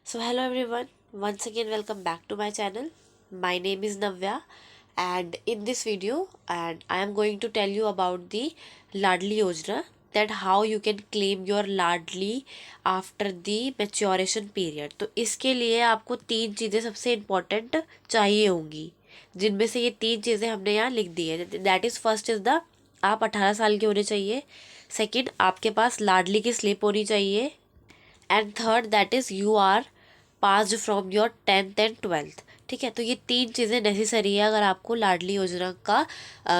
So hello everyone, once again welcome back to my channel. My name is Navya and in this video I am going to tell you about the Ladli Yojana, that how you can claim your Ladli after the maturation period. तो इसके लिए आपको तीन चीज़ें सबसे important चाहिए होंगी, जिनमें से ये तीन चीज़ें हमने यहाँ लिख दी है. That is first is the आप 18 साल के होने चाहिए. सेकंड, आपके पास लाडली की स्लिप होनी चाहिए. And third, that is you are passed from your 10th and 12th. ठीक है, तो ये तीन चीज़ें नेसेसरी है अगर आपको लाडली योजना का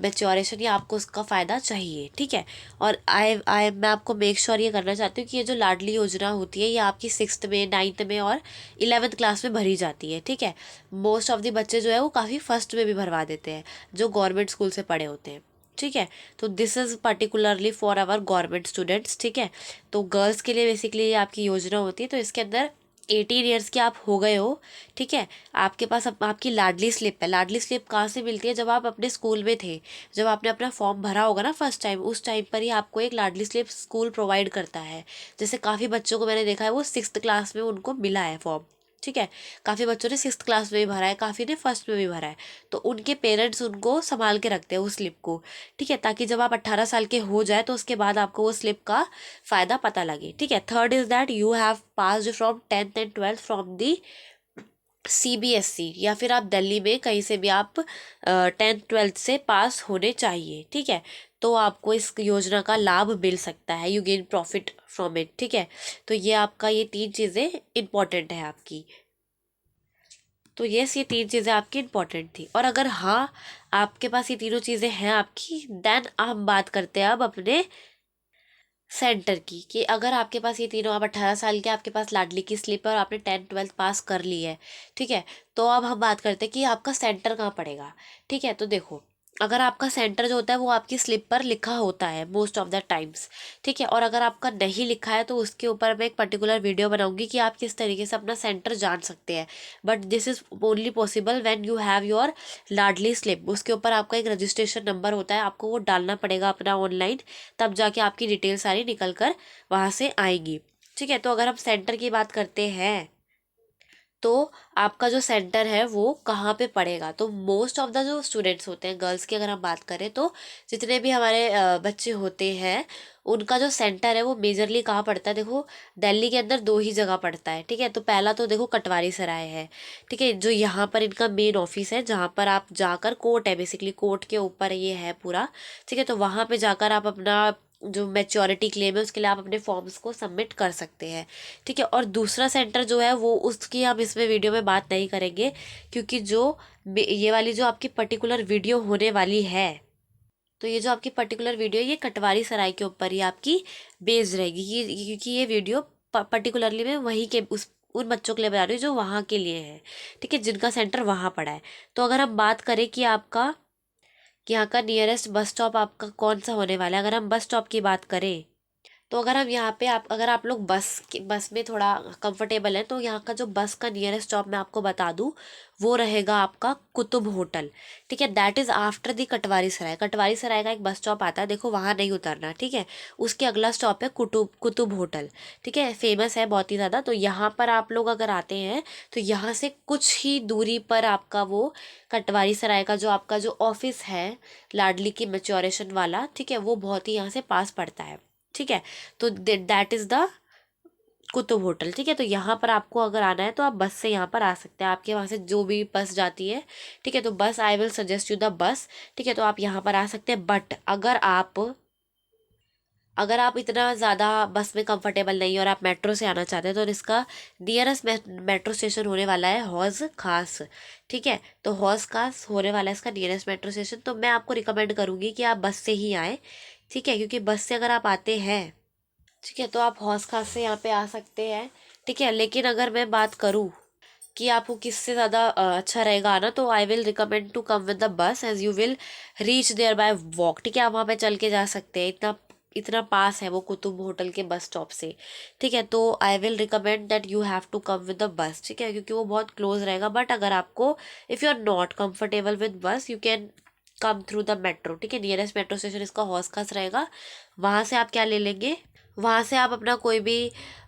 मेच्योरेशन या आपको उसका फ़ायदा चाहिए. ठीक है, और आई मैं आपको मेक श्योर ये करना चाहती हूँ कि ये जो लाडली योजना होती है ये आपकी 6th में, 9th में और 11th क्लास में भरी जाती है. ठीक है, मोस्ट ऑफ द बच्चे जो है वो काफ़ी फर्स्ट में भी भरवा देते हैं जो गवर्नमेंट स्कूल से पढ़े होते हैं. ठीक है, तो this is particularly for our government students. ठीक है, तो गर्ल्स के लिए बेसिकली ये आपकी योजना होती है. तो इसके अंदर 18 ईयर्स के आप हो गए हो. ठीक है, आपके पास आपकी लाडली स्लिप है. लाडली स्लिप कहाँ से मिलती है? जब आप अपने स्कूल में थे, जब आपने अपना फॉर्म भरा होगा ना फर्स्ट टाइम, उस टाइम पर ही आपको एक लाडली स्लिप स्कूल प्रोवाइड करता है. जैसे काफ़ी बच्चों को मैंने देखा है वो 6th क्लास में उनको मिला है फॉर्म. ठीक है, काफ़ी बच्चों ने 6th क्लास में भी भरा है, काफ़ी ने फर्स्ट में भी भरा है. तो उनके पेरेंट्स उनको संभाल के रखते हैं उस स्लिप को. ठीक है, ताकि जब आप 18 साल के हो जाए तो उसके बाद आपको वो स्लिप का फ़ायदा पता लगे. ठीक है, third is that you have passed from 10th and 12th from the CBSE, या फिर आप दिल्ली में कहीं से भी आप 10th 12th से पास होने चाहिए. ठीक है, तो आपको इस योजना का लाभ मिल सकता है. You gain profit from it. ठीक है, तो ये आपका ये तीन चीज़ें इंपॉर्टेंट है आपकी. तो यस, ये तीन चीज़ें आपकी इंपॉर्टेंट थी. और अगर हाँ आपके पास ये तीनों चीज़ें हैं आपकी, देन हम बात करते हैं अब अपने सेंटर की, कि अगर आपके पास ये तीनों, आप 18 साल के, आपके पास लाडली की स्लिप है और आपने 10th 12th पास कर ली है. ठीक है, तो अब हम बात करते हैं कि आपका सेंटर कहाँ पड़ेगा. ठीक है, तो देखो, अगर आपका सेंटर जो होता है वो आपकी स्लिप पर लिखा होता है मोस्ट ऑफ द टाइम्स. ठीक है, और अगर आपका नहीं लिखा है तो उसके ऊपर मैं एक पर्टिकुलर वीडियो बनाऊंगी कि आप किस तरीके से अपना सेंटर जान सकते हैं. But this is only possible when you have your Ladli slip. उसके ऊपर आपका एक रजिस्ट्रेशन नंबर होता है, आपको वो डालना पड़ेगा अपना ऑनलाइन, तब जाके आपकी डिटेल सारी निकल कर वहाँ से आएंगी. ठीक है, तो अगर हम सेंटर की बात करते हैं तो आपका जो सेंटर है वो कहाँ पे पड़ेगा. तो मोस्ट ऑफ द जो स्टूडेंट्स होते हैं, गर्ल्स की अगर हम बात करें, तो जितने भी हमारे बच्चे होते हैं उनका जो सेंटर है वो मेजरली कहाँ पड़ता है. देखो, दिल्ली के अंदर दो ही जगह पड़ता है. ठीक है, तो पहला तो देखो कटवारी सराय है. ठीक है, जो यहाँ पर इनका मेन ऑफिस है, जहाँ पर आप जाकर, कोर्ट है बेसिकली, कोर्ट के ऊपर ये है पूरा. ठीक है, तो वहाँ पे जाकर आप अपना जो मैच्योरिटी क्लेम है उसके लिए आप अपने फॉर्म्स को सबमिट कर सकते हैं. ठीक है, और दूसरा सेंटर जो है वो, उसकी हम इसमें वीडियो में बात नहीं करेंगे, क्योंकि जो ये वाली जो आपकी पर्टिकुलर वीडियो होने वाली है, तो ये जो आपकी पर्टिकुलर वीडियो है ये कटवारी सराय के ऊपर ही आपकी बेस्ड रहेगी. क्योंकि ये वीडियो पर्टिकुलरली मैं वहीं के उस उन बच्चों के लिए बता रही हूँ जो वहाँ के लिए है. ठीक है, जिनका सेंटर वहाँ पड़ा है. तो अगर हम बात करें कि आपका यहाँ का नियरेस्ट बस स्टॉप आपका कौन सा होने वाला है, अगर हम बस स्टॉप की बात करें, तो अगर हम यहाँ पे, आप अगर आप लोग बस में थोड़ा कंफर्टेबल हैं, तो यहाँ का जो बस का नियरेस्ट स्टॉप मैं आपको बता दूँ, वो रहेगा आपका कुतुब होटल. ठीक है, दैट इज़ आफ्टर दी कटवारी सराय. कटवारी सराय का एक बस स्टॉप आता है, देखो वहाँ नहीं उतरना. ठीक है, उसके अगला स्टॉप है कुतुब कुतुब होटल. ठीक है, फेमस है बहुत ही ज़्यादा. तो यहाँ पर आप लोग अगर आते हैं तो यहाँ से कुछ ही दूरी पर आपका वो कटवारी सराय का जो आपका जो ऑफिस है लाडली की मेच्योरेशन वाला, ठीक है, वो बहुत ही यहाँ से पास पड़ता है. ठीक है, तो that is the Qutub hotel. ठीक है, तो यहाँ पर आपको अगर आना है तो आप बस से यहाँ पर आ सकते हैं, आपके वहाँ से जो भी बस जाती है. ठीक है, तो बस, आई will suggest you the bus. ठीक है, तो आप यहाँ पर आ सकते हैं. बट अगर आप इतना ज़्यादा बस में कंफर्टेबल नहीं और आप मेट्रो से आना चाहते हैं, तो इसका नियरेस्ट मेट्रो स्टेशन होने वाला है हौज खास. ठीक है, तो हौज खास होने वाला है इसका नियरेस्ट मेट्रो स्टेशन. तो मैं आपको रिकमेंड करूँगी कि आप बस से ही आएँ. ठीक है, क्योंकि बस से अगर आप आते हैं, ठीक है, तो आप हौस खास से यहाँ पे आ सकते हैं. ठीक है, लेकिन अगर मैं बात करूँ कि आपको किससे ज़्यादा अच्छा रहेगा आना, तो I will recommend to come with the bus, as you will reach there by walk. ठीक है, आप वहाँ पे चल के जा सकते हैं, इतना इतना पास है वो कुतुब होटल के बस स्टॉप से. ठीक है, तो I will recommend that you have to come with the bus. ठीक है, क्योंकि वो बहुत क्लोज रहेगा. बट अगर आपको, if you are not comfortable with bus, you can come through the metro. ठीक है, नियरेस्ट मेट्रो स्टेशन इसका हौस खास रहेगा. वहाँ से आप क्या ले लेंगे, वहाँ से आप अपना कोई भी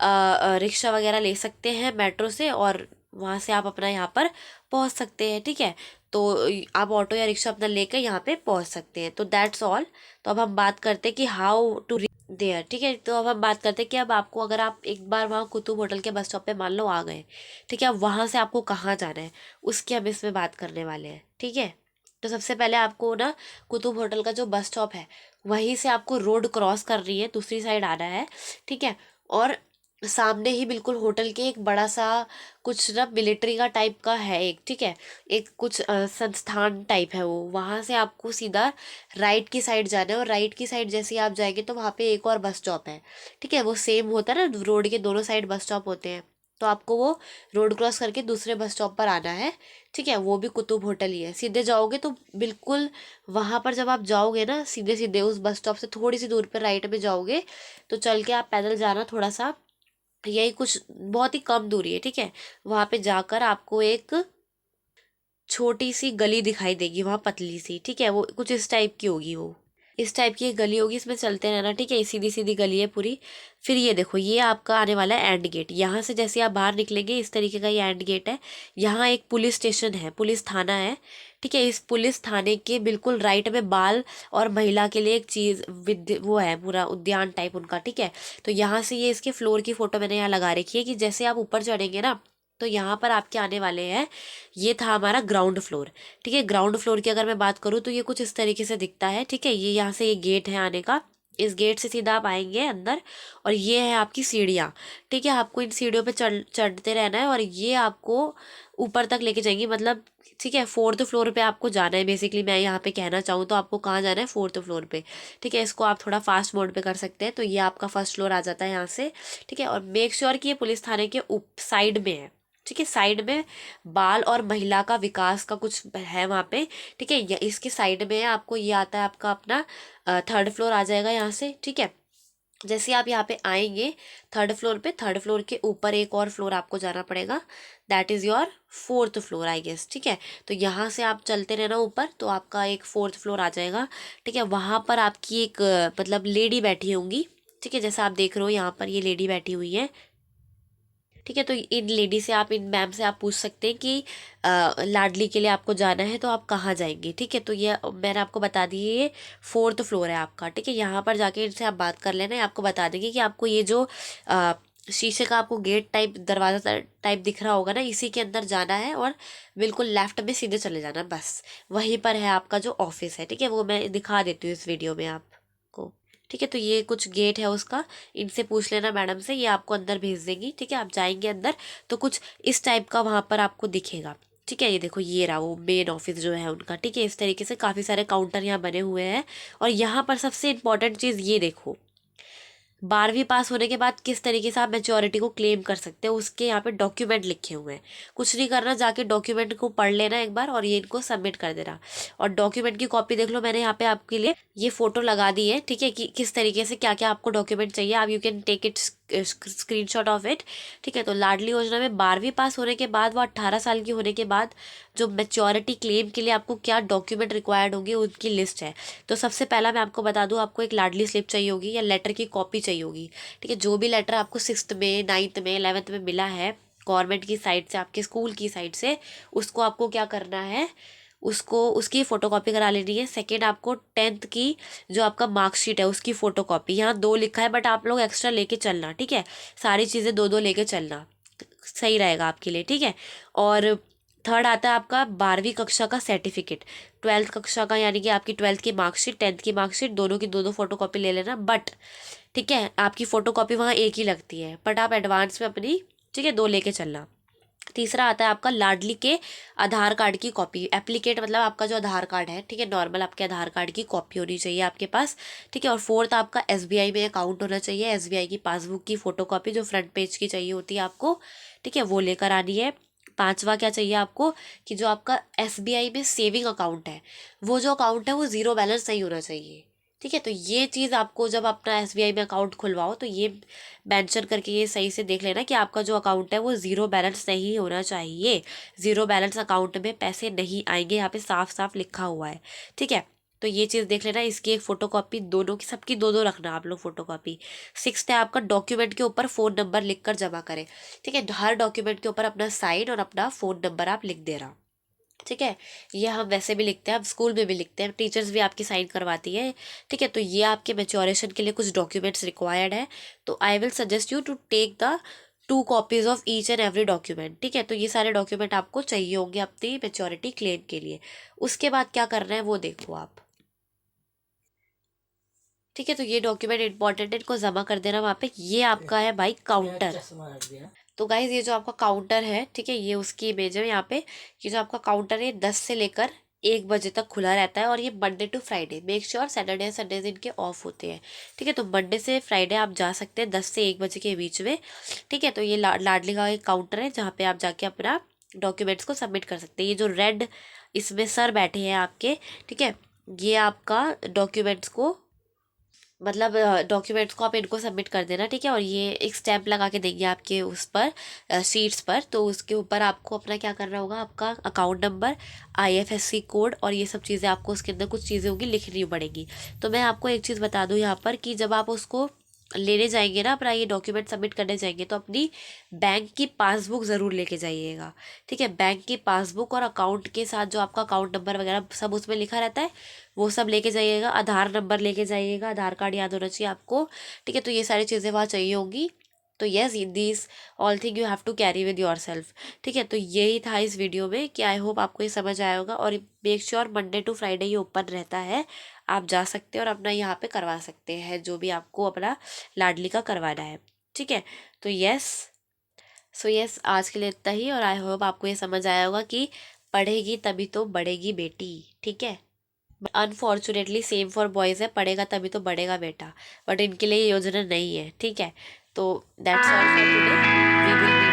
रिक्शा वगैरह ले सकते हैं मेट्रो से, और वहाँ से आप अपना यहाँ पर पहुँच सकते हैं। ठीक है, तो आप ऑटो या रिक्शा अपना लेकर यहाँ पे पहुँच सकते हैं। तो दैट्स ऑल। तो अब हम बात करते हैं कि हाउ टू देयर। ठीक है, तो अब हम बात करते हैं कि अब आपको, अगर आप एक बार वहाँ कुतुब होटल के बस स्टॉप पे मान लो आ गए, ठीक है, अब वहाँ से आपको कहाँ जाना है उसकी हम इसमें बात करने वाले हैं। ठीक है, तो सबसे पहले आपको ना कुतुब होटल का जो बस स्टॉप है वहीं से आपको रोड क्रॉस करनी है, दूसरी साइड आना है। ठीक है, और सामने ही बिल्कुल होटल के एक बड़ा सा कुछ ना मिलिट्री का टाइप का है एक, ठीक है, एक कुछ संस्थान टाइप है वो, वहाँ से आपको सीधा राइट की साइड जाना है, और राइट की साइड जैसे ही आप जाएंगे तो वहाँ पे एक और बस स्टॉप है। ठीक है, वो सेम होता है ना, रोड के दोनों साइड बस स्टॉप होते हैं, तो आपको वो रोड क्रॉस करके दूसरे बस स्टॉप पर आना है। ठीक है, वो भी कुतुब होटल ही है। सीधे जाओगे तो बिल्कुल वहाँ पर जब आप जाओगे ना, सीधे सीधे उस बस स्टॉप से थोड़ी सी दूर पर राइट में जाओगे, तो चल के आप पैदल जाना थोड़ा सा, यही कुछ बहुत ही कम दूरी है। ठीक है, वहाँ पे जाकर आपको एक छोटी सी गली दिखाई देगी वहाँ, पतली सी। ठीक है, वो कुछ इस टाइप की होगी, वो इस टाइप की एक गली होगी, इसमें चलते रहना। ठीक है, सीधी सीधी गली है पूरी। फिर ये देखो, ये आपका आने वाला है एंड गेट। यहाँ से जैसे आप बाहर निकलेंगे इस तरीके का ये एंड गेट है। यहाँ एक पुलिस स्टेशन है, पुलिस थाना है। ठीक है, इस पुलिस थाने के बिल्कुल राइट में बाल और महिला के लिए एक चीज वो है, पूरा उद्यान टाइप उनका। ठीक है, तो यहाँ से ये इसके फ्लोर की फोटो मैंने यहाँ लगा रखी है कि जैसे आप ऊपर चढ़ेंगे ना, तो यहाँ पर आपके आने वाले हैं, ये था हमारा ग्राउंड फ्लोर। ठीक है, ग्राउंड फ्लोर की अगर मैं बात करूँ तो ये कुछ इस तरीके से दिखता है। ठीक है, ये यहाँ से ये गेट है आने का, इस गेट से सीधा आप आएंगे अंदर, और ये है आपकी सीढ़ियाँ। ठीक है, आपको इन सीढ़ियों पे चढ़ते रहना है, और ये आपको ऊपर तक लेके जाएंगी, मतलब ठीक है, फोर्थ फ्लोर पे आपको जाना है। बेसिकली मैं यहाँ पे कहना चाहूँ तो आपको कहाँ जाना है, फोर्थ फ्लोर पे। ठीक है, इसको आप थोड़ा फास्ट मोड पे कर सकते हैं, तो ये आपका फर्स्ट फ्लोर आ जाता है यहाँ से। ठीक है, और मेक श्योर कि ये पुलिस थाने के साइड में है। ठीक है, साइड में बाल और महिला का विकास का कुछ है वहाँ पे। ठीक है, इसके साइड में आपको ये आता है आपका अपना थर्ड फ्लोर आ जाएगा यहाँ से। ठीक है, जैसे आप यहाँ पे आएंगे थर्ड फ्लोर पे, थर्ड फ्लोर के ऊपर एक और फ्लोर आपको जाना पड़ेगा, that is your fourth floor I guess. ठीक है, तो यहाँ से आप चलते रहना ऊपर, तो आपका एक फोर्थ फ्लोर आ जाएगा। ठीक है, वहाँ पर आपकी एक मतलब लेडी बैठी होंगी। ठीक है, जैसा आप देख रहे हो यहाँ पर ये लेडी बैठी हुई है। ठीक है, तो इन लेडी से आप, इन मैम से आप पूछ सकते हैं कि लाडली के लिए आपको जाना है तो आप कहाँ जाएंगे। ठीक है, तो ये मैंने आपको बता दी है, ये फोर्थ फ्लोर है आपका। ठीक है, यहाँ पर जाके इनसे आप बात कर लेना, आपको बता देंगे कि आपको ये जो शीशे का आपको गेट टाइप दरवाज़ा टाइप दिख रहा होगा ना, इसी के अंदर जाना है, और बिल्कुल लेफ्ट में सीधे चले जाना, बस वहीं पर है आपका जो ऑफिस है। ठीक है, वो मैं दिखा देती हूँ इस वीडियो में आपको। ठीक है, तो ये कुछ गेट है उसका, इनसे पूछ लेना मैडम से, ये आपको अंदर भेज देंगी। ठीक है, आप जाएंगे अंदर तो कुछ इस टाइप का वहाँ पर आपको दिखेगा। ठीक है, ये देखो, ये रहा वो मेन ऑफिस जो है उनका। ठीक है, इस तरीके से काफ़ी सारे काउंटर यहाँ बने हुए हैं, और यहाँ पर सबसे इम्पोर्टेंट चीज़ ये देखो, 12वीं पास होने के बाद किस तरीके से आप मेच्योरिटी को क्लेम कर सकते हो, उसके यहाँ पे डॉक्यूमेंट लिखे हुए हैं। कुछ नहीं करना, जाके डॉक्यूमेंट को पढ़ लेना एक बार, और ये इनको सबमिट कर देना। और डॉक्यूमेंट की कॉपी देख लो, मैंने यहाँ पे आपके लिए ये फोटो लगा दी है। ठीक है, कि किस तरीके से क्या क्या आपको डॉक्यूमेंट चाहिए, आप you can take it screenshot of it. ठीक है, तो लाडली योजना में 12वीं पास होने के बाद, वो 18 साल की होने के बाद जो मेच्योरिटी क्लेम के लिए आपको क्या डॉक्यूमेंट रिक्वायर्ड होंगे उनकी लिस्ट है। तो सबसे पहला मैं आपको बता दूं, आपको एक लाडली स्लिप चाहिए होगी या लेटर की कॉपी चाहिए होगी। ठीक है, जो भी लेटर आपको 6th में, 9th में, 11th में मिला है गवर्नमेंट की साइड से, आपके स्कूल की साइड से, उसको आपको क्या करना है, उसको उसकी फ़ोटोकॉपी करा लेनी है। सेकेंड, आपको 10th की जो आपका मार्कशीट है उसकी फ़ोटोकॉपी, यहाँ 2 लिखा है बट आप लोग एक्स्ट्रा लेके चलना। ठीक है, सारी चीज़ें 2 2 लेके चलना, सही रहेगा आपके लिए। ठीक है, और थर्ड आता है आपका 12वीं कक्षा का सर्टिफिकेट, 12th कक्षा का, यानी कि आपकी 12th की मार्कशीट, 10th की मार्कशीट, दोनों की 2 2 फोटोकॉपी ले लेना। बट ठीक है, आपकी फ़ोटोकॉपी वहाँ एक ही लगती है, बट आप एडवांस में अपनी, ठीक है, 2 लेके चलना। तीसरा आता है आपका लाडली के आधार कार्ड की कॉपी, एप्लीकेट मतलब आपका जो आधार कार्ड है। ठीक है, नॉर्मल आपके आधार कार्ड की कॉपी होनी चाहिए आपके पास। ठीक है, और फोर्थ आपका एसबीआई में अकाउंट होना चाहिए, एसबीआई की पासबुक की फ़ोटोकॉपी जो फ्रंट पेज की चाहिए होती है आपको। ठीक है, वो लेकर आनी है। पांचवा क्या चाहिए आपको, कि जो आपका एसबीआई में सेविंग अकाउंट है, वो जो अकाउंट है वो ज़ीरो बैलेंस नहीं होना चाहिए। ठीक है, तो ये चीज़ आपको जब अपना एसबीआई में अकाउंट खुलवाओ तो ये मेंशन करके ये सही से देख लेना कि आपका जो अकाउंट है वो ज़ीरो बैलेंस नहीं होना चाहिए। ज़ीरो बैलेंस अकाउंट में पैसे नहीं आएंगे, यहाँ पे साफ साफ लिखा हुआ है। ठीक है, तो ये चीज़ देख लेना, इसकी एक फ़ोटो कॉपी, दोनों की, सबकी दो दो रखना आप लोग फ़ोटो कॉपी। 6th है आपका, डॉक्यूमेंट के ऊपर फ़ोन नंबर लिख कर जमा करें। ठीक है, हर डॉक्यूमेंट के ऊपर अपना साइन और अपना फ़ोन नंबर आप लिख दे रहा। ठीक है, ये हम वैसे भी लिखते हैं, हम स्कूल में भी लिखते हैं, टीचर्स भी आपकी साइन करवाती है। ठीक है, तो ये आपके मेच्योरेशन के लिए कुछ डॉक्यूमेंट्स रिक्वायर्ड है। तो I will suggest you to take the 2 copies of each and every document. ठीक है, तो ये सारे डॉक्यूमेंट आपको चाहिए होंगे अपनी मेच्योरिटी क्लेम के लिए। उसके बाद क्या करना है वो देखो आप। ठीक है, तो ये डॉक्यूमेंट इंपॉर्टेंट है, इनको जमा कर देना वहाँ पे। ये आपका है भाई काउंटर। तो गाइज ये जो आपका काउंटर है, ठीक है, ये उसकी इमेज है यहाँ पे। ये जो आपका काउंटर है 10 से लेकर 1 बजे तक खुला रहता है, और ये Monday to Friday, make sure Saturday Sunday इनके ऑफ होते हैं। ठीक है, तो मंडे से फ्राइडे आप जा सकते हैं 10 से 1 बजे के बीच में। ठीक है, तो ये लाडली का एक काउंटर है जहाँ पे आप जाके अपना डॉक्यूमेंट्स को सबमिट कर सकते हैं। ये जो रेड इसमें सर बैठे हैं आपके, ठीक है, ये आपका डॉक्यूमेंट्स को, मतलब डॉक्यूमेंट्स को आप इनको सबमिट कर देना। ठीक है, और ये एक स्टैंप लगा के देंगे आपके उस पर, शीट्स पर। तो उसके ऊपर आपको अपना क्या करना होगा, आपका अकाउंट नंबर, आईएफएससी कोड और ये सब चीज़ें आपको उसके अंदर कुछ चीज़ें होंगी लिखनी पड़ेगी। तो मैं आपको एक चीज़ बता दूँ यहाँ पर कि जब आप उसको लेने जाएंगे ना, अपना ये डॉक्यूमेंट सबमिट करने जाएंगे, तो अपनी बैंक की पासबुक ज़रूर लेके जाइएगा। ठीक है, बैंक की पासबुक और अकाउंट के साथ जो आपका अकाउंट नंबर वगैरह सब उसमें लिखा रहता है, वो सब लेके जाइएगा। आधार नंबर लेके जाइएगा, आधार कार्ड याद होना चाहिए आपको। ठीक है, तो ये सारी चीज़ें वहाँ चाहिए होंगी। तो yes, this all thing you have to carry with yourself. ठीक है, तो यही था इस वीडियो में, कि आई होप आपको ये समझ आया होगा। और make sure Monday to Friday ये ओपन रहता है, आप जा सकते हैं और अपना यहाँ पे करवा सकते हैं जो भी आपको अपना लाडली का करवाना है। ठीक है, तो यस आज के लिए इतना ही, और आई होप आपको ये समझ आया होगा कि पढ़ेगी तभी तो बढ़ेगी बेटी। ठीक है, अनफॉर्चुनेटली सेम फॉर बॉयज़ है, पढ़ेगा तभी तो बढ़ेगा बेटा, बट इनके लिए ये योजना नहीं है। ठीक है, तो that's all for today, we will